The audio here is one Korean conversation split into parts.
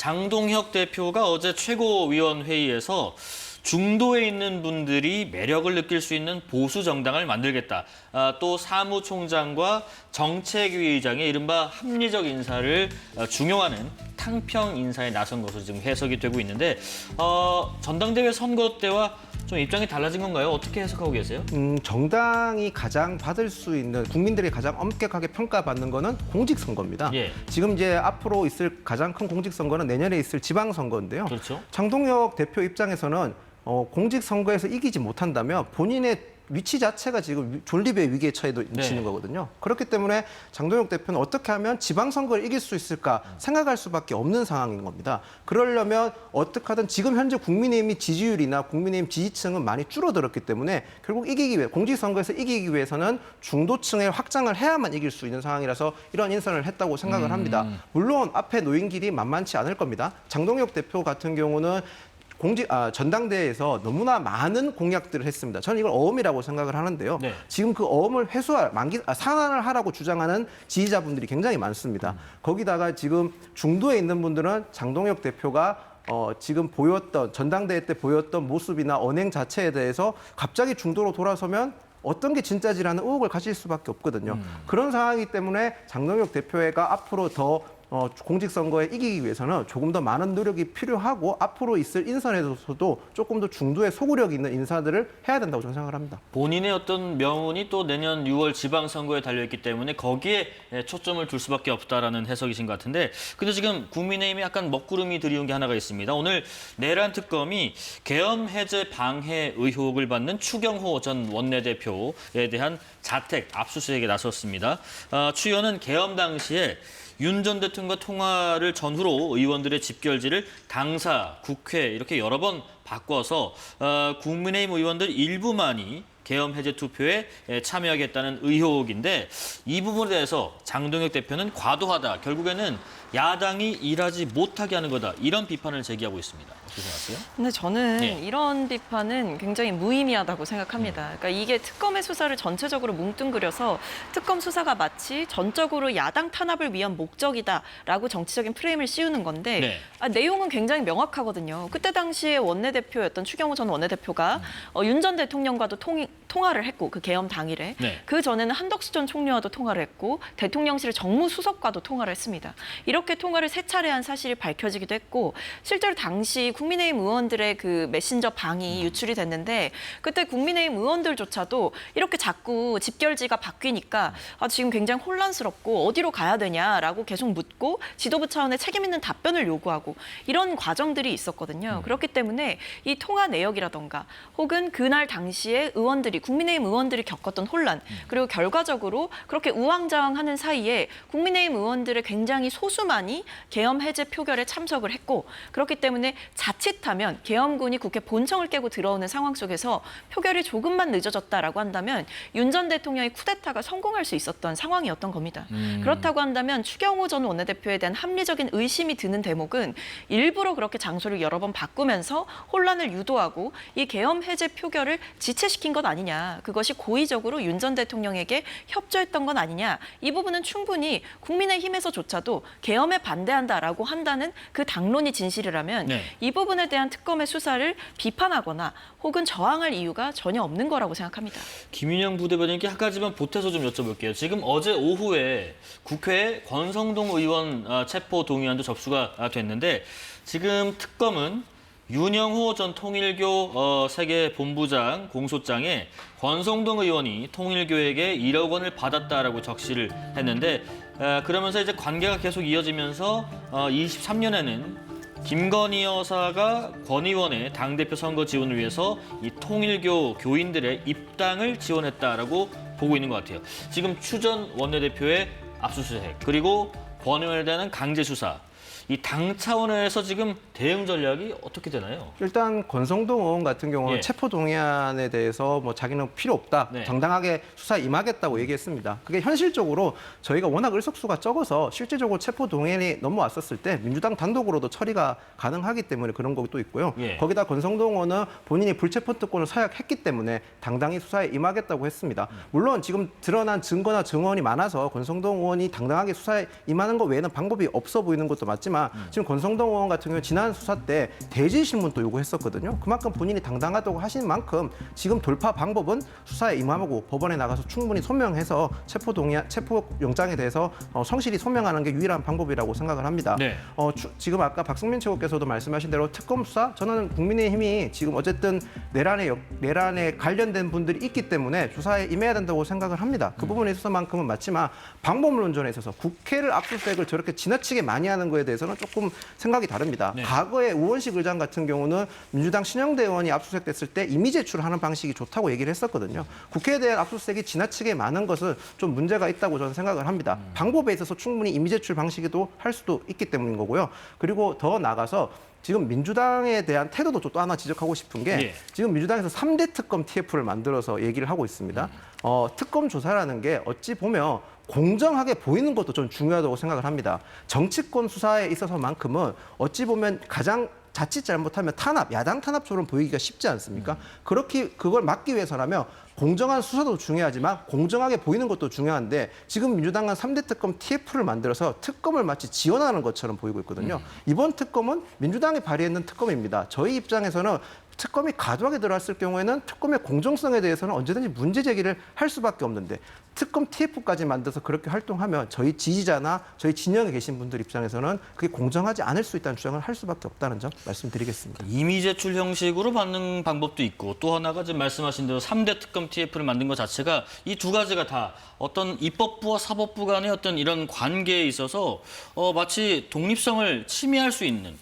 장동혁 대표가 어제 최고위원회의에서 중도에 있는 분들이 매력을 느낄 수 있는 보수 정당을 만들겠다. 또 사무총장과 정책위 의장의 이른바 합리적 인사를 중용하는 탕평 인사에 나선 것으로 지금 해석이 되고 있는데 전당대회 선거 때와 좀 입장이 달라진 건가요? 어떻게 해석하고 계세요? 정당이 가장 받을 수 있는 국민들이 가장 엄격하게 평가받는 거는 공직선거입니다. 예. 지금 이제 앞으로 있을 가장 큰 공직선거는 내년에 있을 지방선거인데요. 그렇죠. 장동혁 대표 입장에서는 공직선거에서 이기지 못한다면 본인의 위치 자체가 지금 존립의 위기에 처해 있는 거거든요. 그렇기 때문에 장동혁 대표는 어떻게 하면 지방선거를 이길 수 있을까 생각할 수밖에 없는 상황인 겁니다. 그러려면 어떻게 하든 지금 현재 국민의힘이 지지율이나 국민의힘 지지층은 많이 줄어들었기 때문에 결국 공직선거에서 이기기 위해서는 중도층의 확장을 해야만 이길 수 있는 상황이라서 이런 인선을 했다고 생각을 합니다. 물론 앞에 놓인 길이 만만치 않을 겁니다. 장동혁 대표 같은 경우는 전당대회에서 너무나 많은 공약들을 했습니다. 저는 이걸 어음이라고 생각을 하는데요. 네. 지금 그 어음을 상환을 하라고 주장하는 지지자분들이 굉장히 많습니다. 거기다가 지금 중도에 있는 분들은 장동혁 대표가 지금 전당대회 때 보였던 모습이나 언행 자체에 대해서 갑자기 중도로 돌아서면 어떤 게 진짜지라는 의혹을 가질 수밖에 없거든요. 그런 상황이기 때문에 장동혁 대표가 앞으로 더 공직선거에 이기기 위해서는 조금 더 많은 노력이 필요하고 앞으로 있을 인선에서도 조금 더 중도에 소구력 있는 인사들을 해야 된다고 저는 생각을 합니다. 본인의 어떤 명운이 또 내년 6월 지방선거에 달려있기 때문에 거기에 초점을 둘 수밖에 없다라는 해석이신 것 같은데 근데 지금 국민의힘이 약간 먹구름이 들이운 게 하나가 있습니다. 오늘 내란 특검이 계엄 해제 방해 의혹을 받는 추경호 전 원내대표에 대한 자택 압수수색에 나섰습니다. 추 의원은 계엄 당시에 윤 전 대통령과 통화를 전후로 의원들의 집결지를 당사, 국회 이렇게 여러 번 바꿔서 국민의힘 의원들 일부만이 계엄 해제 투표에 참여하겠다는 의혹인데 이 부분에 대해서 장동혁 대표는 과도하다. 결국에는 야당이 일하지 못하게 하는 거다. 이런 비판을 제기하고 있습니다. 어떻게 생각하세요? 근데 저는 이런 비판은 굉장히 무의미하다고 생각합니다. 그러니까 이게 특검의 수사를 전체적으로 뭉뚱그려서 특검 수사가 마치 전적으로 야당 탄압을 위한 목적이다라고 정치적인 프레임을 씌우는 건데 내용은 굉장히 명확하거든요. 그때 당시에 원내대표였던 추경호 전 원내대표가 윤 전 대통령과도 통화를 했고 그 계엄 당일에 그 전에는 한덕수 전 총리와도 통화를 했고 대통령실 정무수석과도 통화를 했습니다. 이렇게 통화를 3차례 한 사실이 밝혀지기도 했고 실제로 당시 국민의힘 의원들의 그 메신저 방이 유출이 됐는데 그때 국민의힘 의원들조차도 이렇게 자꾸 집결지가 바뀌니까 지금 굉장히 혼란스럽고 어디로 가야 되냐라고 계속 묻고 지도부 차원의 책임 있는 답변을 요구하고 이런 과정들이 있었거든요. 그렇기 때문에 이 통화 내역이라던가 혹은 그날 당시에 국민의힘 의원들이 겪었던 혼란 그리고 결과적으로 그렇게 우왕좌왕하는 사이에 국민의힘 의원들의 굉장히 소수만이 계엄 해제 표결에 참석을 했고 그렇기 때문에 자칫하면 계엄군이 국회 본청을 깨고 들어오는 상황 속에서 표결이 조금만 늦어졌다라고 한다면 윤 전 대통령의 쿠데타가 성공할 수 있었던 상황이었던 겁니다. 그렇다고 한다면 추경호 전 원내대표에 대한 합리적인 의심이 드는 대목은 일부러 그렇게 장소를 여러 번 바꾸면서 혼란을 유도하고 이 계엄 해제 표결을 지체시킨 것 아니냐. 그것이 고의적으로 윤 전 대통령에게 협조했던 건 아니냐. 이 부분은 충분히 국민의힘에서조차도 계엄에 반대한다라고 한다는 그 당론이 진실이라면 이 부분에 대한 특검의 수사를 비판하거나 혹은 저항할 이유가 전혀 없는 거라고 생각합니다. 김윤영 부대변인께 한 가지만 보태서 좀 여쭤볼게요. 지금 어제 오후에 국회에 권성동 의원 체포 동의안도 접수가 됐는데 지금 특검은 윤영호 전 통일교 세계본부장 공소장에 권성동 의원이 통일교에게 1억 원을 받았다라고 적시를 했는데 그러면서 이제 관계가 계속 이어지면서 23년에는 김건희 여사가 권 의원의 당대표 선거 지원을 위해서 이 통일교 교인들의 입당을 지원했다라고 보고 있는 것 같아요. 지금 추 전 원내대표의 압수수색 그리고 권 의원에 대한 강제 수사. 이 당 차원에서 지금 대응 전략이 어떻게 되나요? 일단 권성동 의원 같은 경우는 체포 동의안에 대해서 자기는 필요 없다, 정당하게 수사에 임하겠다고 얘기했습니다. 그게 현실적으로 저희가 워낙 의석수가 적어서 실제적으로 체포 동의안이 넘어왔었을 때 민주당 단독으로도 처리가 가능하기 때문에 그런 것도 있고요. 거기다 권성동 의원은 본인이 불체포 특권을 사약했기 때문에 당당히 수사에 임하겠다고 했습니다. 물론 지금 드러난 증거나 증언이 많아서 권성동 의원이 당당하게 수사에 임하는 것 외에는 방법이 없어 보이는 것도 맞지만 하지만 지금 권성동 의원 같은 경우 지난 수사 때 대질 신문도 요구했었거든요. 그만큼 본인이 당당하다고 하신 만큼 지금 돌파 방법은 수사에 임하고 법원에 나가서 충분히 소명해서 체포영장에 대해서 성실히 소명하는 게 유일한 방법이라고 생각을 합니다. 네. 지금 아까 박승민 최고께서도 말씀하신 대로 특검 수사 저는 국민의힘이 지금 어쨌든 내란에 관련된 분들이 있기 때문에 조사에 임해야 된다고 생각을 합니다. 그 부분에 있어서만큼은 맞지만 방법론전에 있어서 국회를 압수수색을 저렇게 지나치게 많이 하는 거에 대해서는 조금 생각이 다릅니다. 네. 과거에 우원식 의장 같은 경우는 민주당 신영대 의원이 압수수색됐을 때 임의 제출하는 방식이 좋다고 얘기를 했었거든요. 국회에 대한 압수수색이 지나치게 많은 것은 좀 문제가 있다고 저는 생각을 합니다. 방법에 있어서 충분히 임의 제출 방식에도 할 수도 있기 때문인 거고요. 그리고 더 나아가서 지금 민주당에 대한 태도도 또 하나 지적하고 싶은 게 네. 지금 민주당에서 3대 특검 TF를 만들어서 얘기를 하고 있습니다. 특검 조사라는 게 어찌 보면 공정하게 보이는 것도 좀 중요하다고 생각을 합니다. 정치권 수사에 있어서만큼은 어찌 보면 가장 자칫 잘못하면 야당 탄압처럼 보이기가 쉽지 않습니까? 그렇게 그걸 막기 위해서라면 공정한 수사도 중요하지만 공정하게 보이는 것도 중요한데 지금 민주당은 3대 특검 TF를 만들어서 특검을 마치 지원하는 것처럼 보이고 있거든요. 이번 특검은 민주당이 발의했는 특검입니다. 저희 입장에서는 특검이 과도하게 들어왔을 경우에는 특검의 공정성에 대해서는 언제든지 문제 제기를 할 수밖에 없는데 특검 TF까지 만들어서 그렇게 활동하면 저희 지지자나 저희 진영에 계신 분들 입장에서는 그게 공정하지 않을 수 있다는 주장을 할 수밖에 없다는 점 말씀드리겠습니다. 임의 제출 형식으로 받는 방법도 있고 또 하나가 지금 말씀하신 대로 3대 특검 TF를 만든 것 자체가 이 두 가지가 다 어떤 입법부와 사법부 간의 어떤 이런 관계에 있어서 마치 독립성을 침해할 수 있는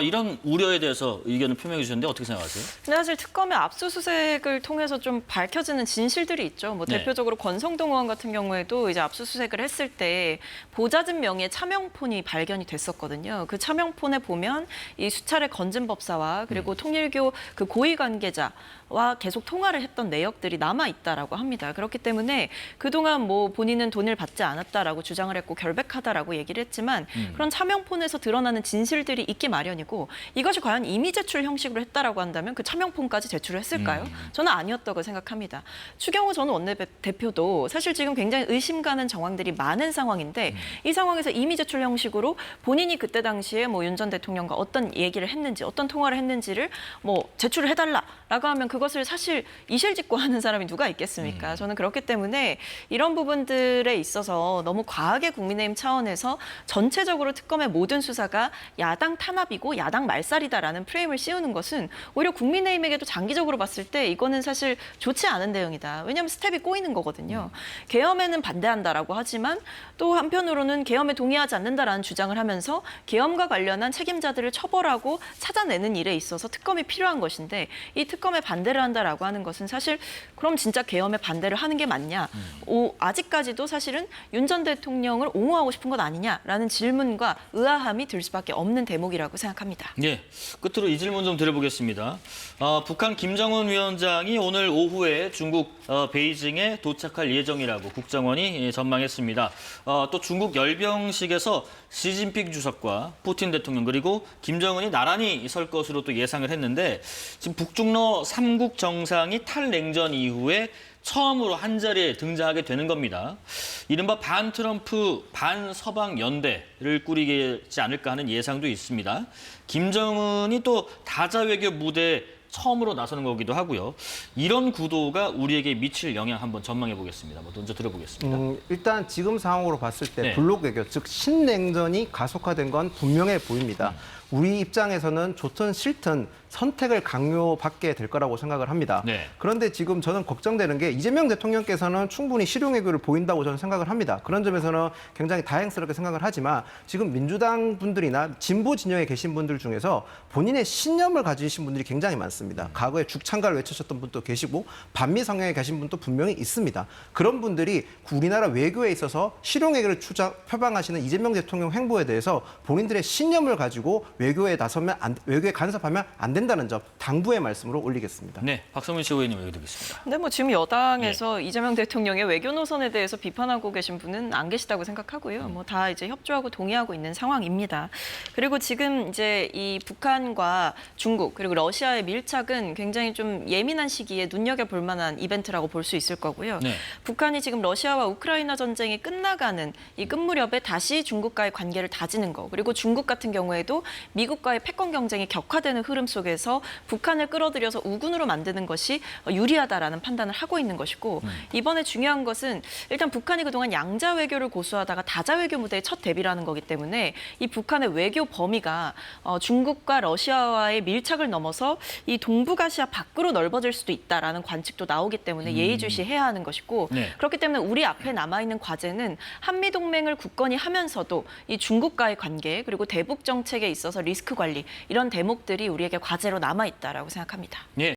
이런 우려에 대해서 의견을 표명해 주셨는데 어떻게 생각하세요? 근데 사실 특검의 압수수색을 통해서 좀 밝혀지는 진실들이 있죠. 뭐 네. 대표적으로 권성동 의원 같은 경우에도 이제 압수수색을 했을 때 보좌진 명의의 차명폰이 발견이 됐었거든요. 그 차명폰에 보면 이 수차례 건진법사와 그리고 통일교 그 고위 관계자와 계속 통화를 했던 내역들이 남아 있다라고 합니다. 그렇기 때문에 그동안 뭐 본인은 돈을 받지 않았다라고 주장을 했고 결백하다라고 얘기를 했지만 그런 차명폰에서 드러나는 진실들이 있기 마련이고 이것이 과연 임의 제출 형식으로 했다라고 한다면 그 차명폰까지 제출을 했을까요? 저는 아니었다고 생각합니다. 추경호 전 원내대표도 사실 지금 굉장히 의심 가는 정황들이 많은 상황인데 이 상황에서 임의 제출 형식으로 본인이 그때 당시에 뭐 윤 전 대통령과 어떤 얘기를 했는지 어떤 통화를 했는지를 뭐 제출을 해달라라고 하면 그것을 사실 이실직고하는 사람이 누가 있겠습니까? 저는 그렇기 때문에 이런 부분들에 있어서 너무 과하게 국민의힘 차원에서 전체적으로 특검의 모든 수사가 야당 탄압이고 야당 말살이다라는 프레임을 씌우는 것은 오히려 국민의힘에게도 장기적으로 봤을 때 이거는 사실 좋지 않은 대응이다. 왜냐하면 스텝이 꼬이는 거거든요. 계엄에는 반대한다라고 하지만 또 한편으로는 계엄에 동의하지 않는다라는 주장을 하면서 계엄과 관련한 책임자들을 처벌하고 찾아내는 일에 있어서 특검이 필요한 것인데 이 특검에 반대를 한다라고 하는 것은 사실 그럼 진짜 계엄에 반대를 하는 게 맞냐? 아직까지도 사실은 윤 전 대통령을 옹호하고 싶은 것 아니냐라는 질문과 의아함이 들 수밖에 없는 대목이라고 생각합니다. 예, 끝으로 이 질문 좀 드려보겠습니다. 북한 김정은 위원장이 오늘 오후에 중국 베이징에 도착할 예정이라고 국정원이 전망했습니다. 또 중국 열병식에서 시진핑 주석과 푸틴 대통령 그리고 김정은이 나란히 설 것으로 또 예상을 했는데 지금 북중러 3국 정상이 탈냉전 이후에 처음으로 한자리에 등장하게 되는 겁니다. 이른바 반트럼프, 반서방 연대를 꾸리지 않을까 하는 예상도 있습니다. 김정은이 또 다자 외교 무대에 처음으로 나서는 거기도 하고요. 이런 구도가 우리에게 미칠 영향 한번 전망해 보겠습니다. 먼저 들어보겠습니다. 일단 지금 상황으로 봤을 때 네. 블록 외교, 즉 신냉전이 가속화된 건 분명해 보입니다. 우리 입장에서는 좋든 싫든 선택을 강요받게 될 거라고 생각을 합니다. 네. 그런데 지금 저는 걱정되는 게 이재명 대통령께서는 충분히 실용외교를 보인다고 저는 생각을 합니다. 그런 점에서는 굉장히 다행스럽게 생각을 하지만 지금 민주당 분들이나 진보 진영에 계신 분들 중에서 본인의 신념을 가지신 분들이 굉장히 많습니다. 과거에 죽창가를 외치셨던 분도 계시고 반미 성향에 계신 분도 분명히 있습니다. 그런 분들이 우리나라 외교에 있어서 실용외교를 표방하시는 이재명 대통령 행보에 대해서 본인들의 신념을 가지고 외교에 외교에 간섭하면 안 된다는 점 당부의 말씀으로 올리겠습니다. 네, 박성민 최고위원님 의견 듣겠습니다. 근데 뭐 지금 여당에서 이재명 대통령의 외교 노선에 대해서 비판하고 계신 분은 안 계시다고 생각하고요. 뭐 다 이제 협조하고 동의하고 있는 상황입니다. 그리고 지금 이제 이 북한과 중국 그리고 러시아의 밀착은 굉장히 좀 예민한 시기에 눈여겨볼 만한 이벤트라고 볼 수 있을 거고요. 네. 북한이 지금 러시아와 우크라이나 전쟁이 끝나가는 이 끝무렵에 다시 중국과의 관계를 다지는 거, 그리고 중국 같은 경우에도 미국과의 패권 경쟁이 격화되는 흐름 속에서 북한을 끌어들여서 우군으로 만드는 것이 유리하다라는 판단을 하고 있는 것이고, 이번에 중요한 것은 일단 북한이 그동안 양자 외교를 고수하다가 다자 외교 무대에 첫 데뷔라는 거기 때문에 이 북한의 외교 범위가 중국과 러시아와의 밀착을 넘어서 이 동북아시아 밖으로 넓어질 수도 있다라는 관측도 나오기 때문에 예의주시해야 하는 것이고, 네. 그렇기 때문에 우리 앞에 남아있는 과제는 한미동맹을 굳건히 하면서도 이 중국과의 관계 그리고 대북 정책에 있어서 리스크 관리 이런 대목들이 우리에게 과제로 남아있다라고 생각합니다. 예.